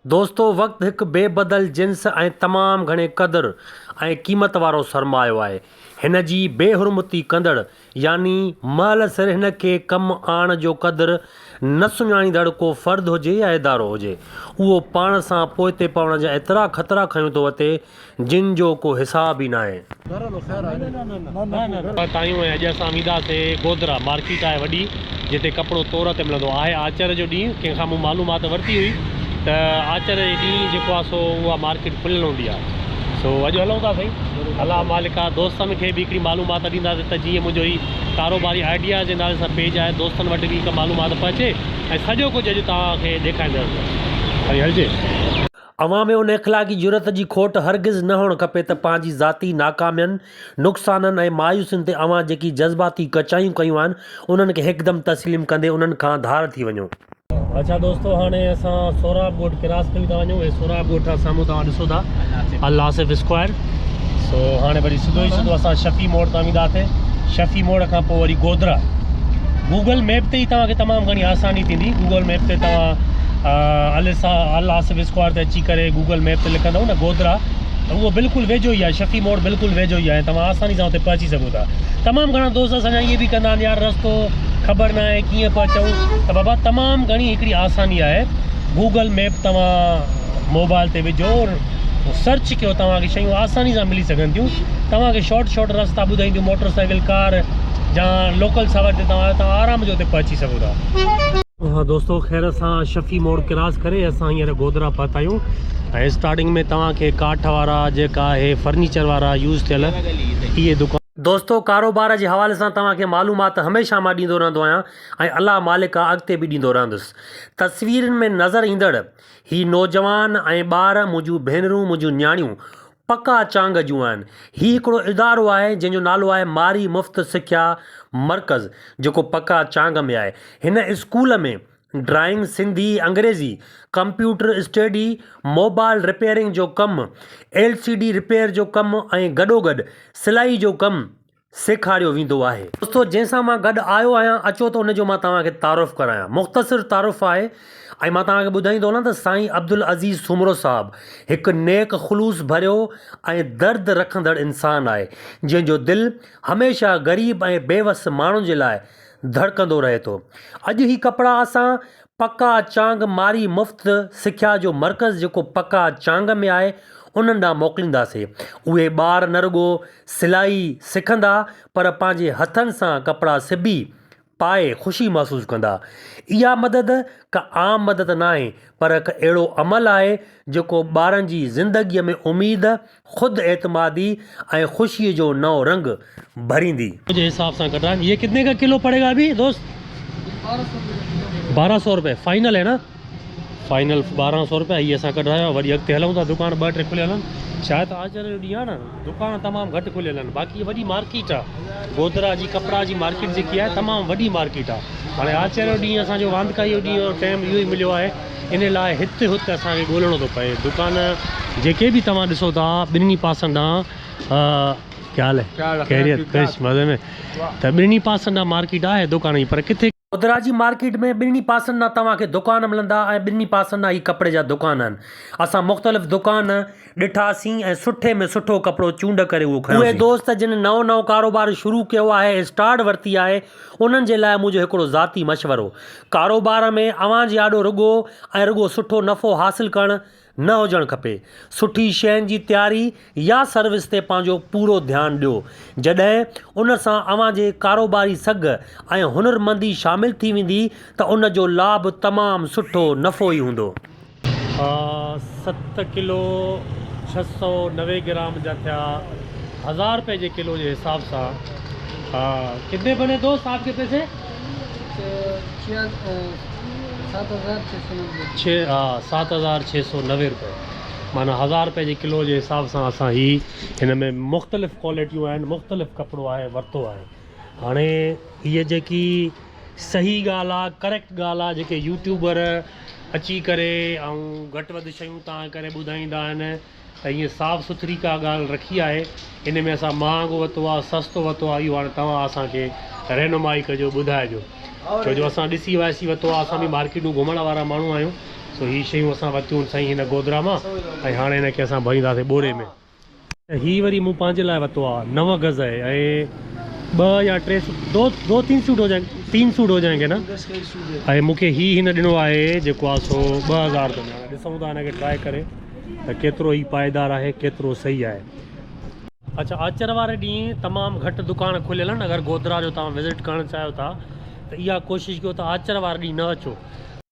दोस्तों वक्त एक बेबदल जिन्स ऐं तमामु घणे क़दुरु ऐं क़ीमत वारो सरमायो आहे। हिन जी बेहुरमती कंदड़ यानी महल सिर हिन खे कमु आणण जो क़दुरु न सुञाणींदड़ को फ़र्द हुजे या इदारो हुजे, उहो पाण सां पोइते पवण जा एतिरा ख़तरा खयूं थो वठे जिन जो को हिसाब ई न आहे। तायूं अॼु असां ईंदासीं गोधरा मार्केट आहे वॾी, जिते कपिड़ो तौर ते मिलंदो आहे। आचर जो ॾींहुं कंहिंखां मूं मालूमात वरिती हुई त आचर जे ॾींहुं जेको आहे सो उहा मार्केट खुलियल हूंदी आहे। सो अॼु हलूं था साईं, अलाह मालिका दोस्तनि खे बि हिकिड़ी मालूमात ॾींदासीं त जीअं मुंहिंजो ही कारोबारी आइडिया जे नाले सां पेज आहे, दोस्तनि वटि बि हिकु मालूमात पहुचे ऐं सॼो कुझु अॼु तव्हांखे ॾेखारींदासीं। साईं हलिजे। अवां में उन इख़लाक़ी ज़रूरत जी खोट हरगिज़ न हुअणु खपे त पंहिंजी ज़ाती नाकामियुनि, नुक़साननि ऐं मायूसियुनि ते अवां जेकी जज़्बाती कचायूं कयूं आहिनि उन्हनि खे हिकदमि तस्लीम कंदे उन्हनि खां धार थी वञो। अच्छा दोस्तों, हाणे असां सोराब ॻोठ क्रॉस करी था वञूं। सोराब ॻोठ खां साम्हूं तव्हां ॾिसो था अल आसिफ स्क्वायर। सो हाणे वरी सिधो ई सिधो असां शफ़ी मोड़ तां वेंदासीं। शफ़ी मोड़ खां पोइ वरी गोधरा। गूगल मैप ते ई तव्हांखे तमामु घणी आसानी थींदी। गूगल मैप ते तव्हां अल आसिफ स्क्वायर ते अची करे गूगल मैप ते लिखंदव न गोधरा, त उहो बिल्कुलु वेझो ई आहे। शफ़ी मोड़ बिल्कुलु वेझो ई आहे, तव्हां आसानी सां हुते पहुची सघो था। तमामु घणा दोस्त असांजा इहे बि कंदा आहिनि, यार रस्तो ख़बर न आहे कीअं पहुचूं, त बाबा तमामु घणी हिकिड़ी आसानी आहे। गूगल मैप तव्हां मोबाइल ते विझो, सर्च कयो, तव्हांखे शयूं आसानी सां मिली सघनि थियूं। तव्हांखे शॉर्ट रस्ता ॿुधाईंदियूं, मोटरसाइकिल कार या लोकल सवार ते तव्हां आराम जो हुते पहुची सघो था। हाँ दोस्तों, ख़ैर असां शफ़ी मोड़ क्रॉस करे असां हींअर गोधरा पहुता आहियूं। ऐं स्टार्टिंग में तव्हांखे काठ वारा जेका आहे फर्नीचर वारा यूज़ थियल इहे दुकान। दोस्तों कारोबार जे हवाले सां तव्हांखे मालूमात हमेशह मां ॾींदो रहंदो आहियां ऐं अलाह मालिक अॻिते बि ॾींदो रहंदुसि। तस्वीरुनि में नज़र ईंदड़ ही नौजवान ऐं ॿार मुंहिंजूं भेनरूं, मुंहिंजूं न्याणियूं पका चांग जूं आहिनि। ही हिकिड़ो इदारो आहे जंहिंजो नालो आहे मारी मुफ़्त सिख्या मर्कज़, जेको पका चांग में आहे। हिन स्कूल में ड्राइंग, सिंधी, अंग्रेज़ी, कंप्यूटर स्टडी, मोबाइल रिपेयरिंग जो कमु, LCD रिपेयर जो कमु ऐं गॾोगॾु सिलाई जो कमु सेखारियो वेंदो आहे। दोस्तों जंहिंसां मां गॾु आयो आहियां, अचो त उनजो मां तव्हांखे तारुफ़ु करायां। मुख़्तसिर तारुफ़ु आहे ऐं मां तव्हांखे ॿुधाईंदो न त साईं अब्दुल अज़ीज़ सुमरो साहिबु हिकु नेक ख़ुलूस भरियो ऐं दर्द रखंदड़ इंसानु आहे, जंहिंजो दिलि हमेशह ग़रीब ऐं बेवस माण्हुनि जे लाइ धड़कंदो रहे थो। अॼु ही कपिड़ा असां पका चांग मारी मुफ़्त सिख्या जो मर्कज़ जेको पका चांग में आहे उन्हनि ॾांहुं मोकिलींदासीं। उहे ॿार न रुॻो सिलाई सिखंदा पर पंहिंजे हथनि सां कपिड़ा सिबी पाए ख़ुशी महसूसु कंदा। इहा मदद का आम मदद न आहे, पर हिकु अहिड़ो अमल आहे जेको ॿारनि जी ज़िंदगीअ में उमेद, ख़ुदि एतमादी ऐं ख़ुशीअ जो नओं रंग भरींदी। मुंहिंजे हिसाब सां कटान ये कितने का किलो पड़ेगा अभी दोस्त? 1200 रुपये फाइनल है ना? फाइनल 1200 रुपया ये असां कढाया। वरी अॻिते हलूं था, दुकान 2-3 खुलियल आहिनि। शायदि आचर जो ॾींहुं आहे न, दुकान तमामु घटि खुलियल आहिनि। बाक़ी वॾी मार्केट आहे गोधरा जी, कपिड़ा जी मार्केट जेकी आहे तमामु वॾी मार्केट आहे। हाणे आचर जो ॾींहुं असांजो वांदकाई जो ॾींहुं और टाइम इहो ई मिलियो आहे, इन लाइ हिते हुते असांखे ॻोल्हणो थो पए। दुकान जेके बि तव्हां ॾिसो था ॿिन्ही पासनि ॾांहुं क्या हाल है, खैरियत ख़ुशि मज़े में, त ॿिन्ही पासनि ॾांहुं मार्केट आहे दुकान जी। पर किथे गोधरा जी मार्केट में ॿिन्ही पासनि ॾांहुं तव्हांखे दुकान मिलंदा ऐं ॿिन्ही पासनि ॾांहुं ही कपिड़े जा दुकान आहिनि। असां मुख़्तलिफ़ दुकान ॾिठासीं ऐं सुठे में सुठो कपिड़ो चूंड करे उहो खयों। उहे दोस्त जिन नओं कारोबार शुरू कयो आहे, स्टार्ट वरिती आहे, उन्हनि जे लाइ मुंहिंजो हिकिड़ो ज़ाती मशवरो, कारोबार में अवां जे आॾो रुॻो सुठो नफ़ो हासिलु करणु न हुजणु खपे। सुठी शयुनि जी तयारी या सर्विस ते पंहिंजो पूरो ध्यानु ॾियो। जॾहिं उन सां अवां जे कारोबारी सघ ऐं हुनरमंदी शामिलु थी वेंदी त उन जो लाभ तमामु सुठो नफ़ो ई हूंदो। 7 किलो 690 ग्राम जा थिया 1000 रुपये जे किलो जे हिसाब सां। कितने बने दोस्त आपके पैसे? 7,690 रुपये, माना 1000 रुपये जे किलो जे हिसाब सां असां ही हिन में मुख़्तलिफ़ क्वालिटियूं आहिनि, मुख़्तलिफ़ कपिड़ो आहे वरितो आहे। हाणे हीअ जेकी सही ॻाल्हि आहे, करेक्ट ॻाल्हि आहे, जेके यूट्यूबर अची करे ऐं घटि वधि शयूं तव्हां करे ॿुधाईंदा आहिनि, त हीअं साफ़ु सुथरी का ॻाल्हि रखी आहे। इन में असां महांगो वरितो आहे, सस्तो वरितो आहे, इहो हाणे तव्हां असांखे रहनुमाई कजो, ॿुधाइजो। छो जो असां ॾिसी वाइसी वरितो आहे, असां बि मार्केटूं घुमण वारा माण्हू आहियूं। सो हीअ शयूं असां वरितियूं साईं हिन गोदरा मां ऐं हाणे हिनखे असां भरींदासीं बोरे में। हीअ वरी मूं पंहिंजे लाइ वरितो आहे 9 गज़ आहे ऐं 2 या 3 दो 3 सूट हो जाएंगे, 3 सूट हो जाएंगे न। ऐं मूंखे हिन ॾिनो आहे जेको आहे सो 2000 रुपये में। ॾिसूं था हिनखे ट्राए करे त केतिरो ई पाइदार आहे, केतिरो सही आहे। अच्छा, आचर वारे ॾींहुं तमामु घटि दुकान खुलियल आहिनि। अगरि गोदरा जो तव्हां विज़िट करणु चाहियो था त इहा कोशिशि कयो त आचर वारे ॾींहुं न अचो,